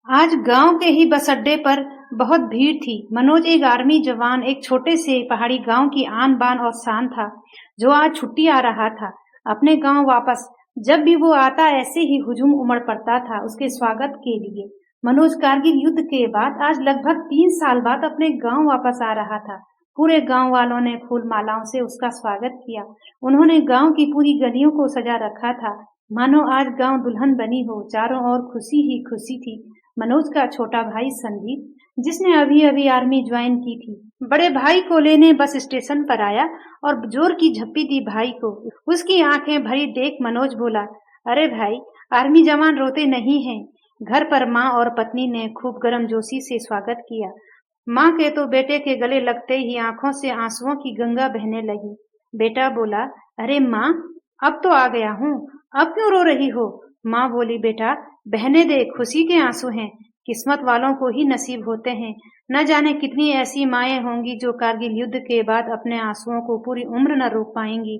आज गांव के ही बस अड्डे पर बहुत भीड़ थी। मनोज एक आर्मी जवान एक छोटे से पहाड़ी गांव की आन बान और शान था, जो आज छुट्टी आ रहा था अपने गांव वापस। जब भी वो आता ऐसे ही हुजूम उमड़ पड़ता था उसके स्वागत के लिए। मनोज कारगिल युद्ध के बाद आज लगभग 3 साल बाद अपने गांव वापस आ रहा था। पूरे गांव वालों ने फूल मालाओं से उसका स्वागत किया। उन्होंने गांव की पूरी गलियों को सजा रखा था, मानो आज गांव दुल्हन बनी हो। चारों ओर खुशी ही खुशी थी। मनोज का छोटा भाई संदीप, जिसने अभी अभी आर्मी ज्वाइन की थी, बड़े भाई को लेने बस स्टेशन पर आया और जोर की झप्पी दी भाई को। उसकी आंखें भरी देख मनोज बोला, अरे भाई, आर्मी जवान रोते नहीं हैं। घर पर माँ और पत्नी ने खूब गर्मजोशी से स्वागत किया। माँ के तो बेटे के गले लगते ही आंखों से आंसुओं की गंगा बहने लगी। बेटा बोला, अरे माँ, अब तो आ गया हूँ, अब क्यों रो रही हो? माँ बोली, बेटा बहने दे, खुशी के आंसू हैं, किस्मत वालों को ही नसीब होते हैं। न जाने कितनी ऐसी माएं होंगी जो कारगिल युद्ध के बाद अपने आंसुओं को पूरी उम्र न रोक पाएंगी।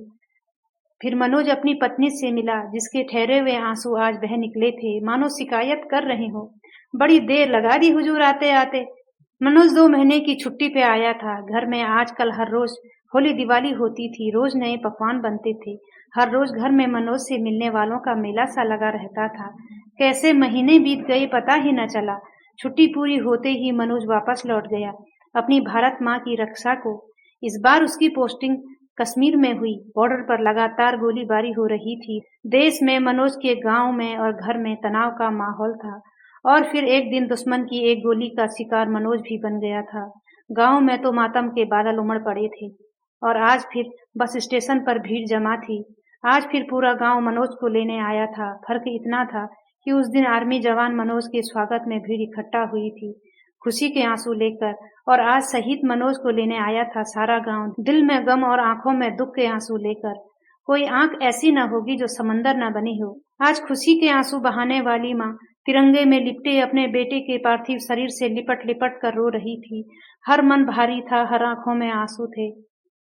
फिर मनोज अपनी पत्नी से मिला, जिसके ठहरे हुए आंसू आज बह निकले थे, मानो शिकायत कर रहे हो, बड़ी देर लगा दी हुजूर आते आते। मनोज 2 महीने की छुट्टी पे आया था। घर में आजकल हर रोज होली दिवाली होती थी, रोज नए पकवान बनते थे। हर रोज घर में मनोज से मिलने वालों का मेला सा लगा रहता था। कैसे महीने बीत गए पता ही न चला। छुट्टी पूरी होते ही मनोज वापस लौट गया अपनी भारत माँ की रक्षा को। इस बार उसकी पोस्टिंग कश्मीर में हुई। बॉर्डर पर लगातार गोलीबारी हो रही थी। देश में, मनोज के गांव में और घर में तनाव का माहौल था। और फिर एक दिन दुश्मन की एक गोली का शिकार मनोज भी बन गया था। गांव में तो मातम के बादल उमड़ पड़े थे। और आज फिर बस स्टेशन पर भीड़ जमा थी। आज फिर पूरा गांव मनोज को लेने आया था। फर्क इतना था कि उस दिन आर्मी जवान मनोज के स्वागत में भीड़ इकट्ठा हुई थी, खुशी के आंसू लेकर। और आज शहीद मनोज को लेने आया था सारा गांव, दिल में गम और आंखों में दुख के आंसू लेकर। कोई आंख ऐसी न होगी जो समंदर न बनी हो। आज खुशी के आंसू बहाने वाली माँ तिरंगे में लिपटे अपने बेटे के पार्थिव शरीर से लिपट लिपट कर रो रही थी। हर मन भारी था, हर आंखों में आंसू थे।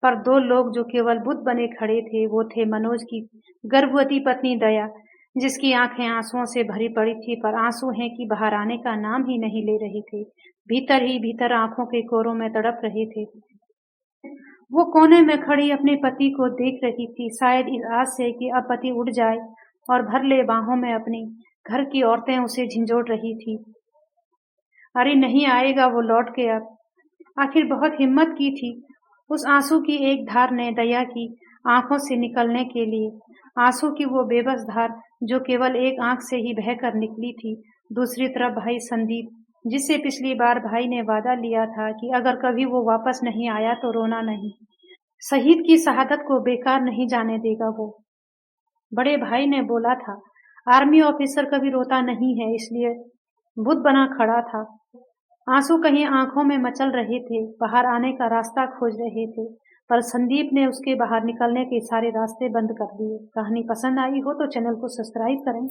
पर 2 लोग जो केवल बुत बने खड़े थे, वो थे मनोज की गर्भवती पत्नी दया, जिसकी आंखें आंसुओं से भरी पड़ी थी, पर आंसू हैं कि बाहर आने का नाम ही नहीं ले रहे थे। भीतर ही भीतर आंखों के कोरों में तड़प रहे थे। वो कोने में खड़ी अपने पति को देख रही थी, शायद इस आस से कि अब पति उठ जाए और भर ले बाहों में अपनी। घर की औरतें उसे झिंझोड़ रही थी, अरे नहीं आएगा वो लौट के अब। आखिर बहुत हिम्मत की थी उस आंसू की एक धार ने दया की आंखों से निकलने के लिए। आंसू की वो बेबस धार जो केवल एक आंख से ही बहकर निकली थी। दूसरी तरफ भाई संदीप, जिससे पिछली बार भाई ने वादा लिया था कि अगर कभी वो वापस नहीं आया तो रोना नहीं, शहीद की शहादत को बेकार नहीं जाने देगा वो। बड़े भाई ने बोला था, आर्मी ऑफिसर कभी रोता नहीं है, इसलिए बुत बना खड़ा था। आंसू कहीं आंखों में मचल रहे थे, बाहर आने का रास्ता खोज रहे थे, पर संदीप ने उसके बाहर निकलने के सारे रास्ते बंद कर दिए। कहानी पसंद आई हो तो चैनल को सब्सक्राइब करें।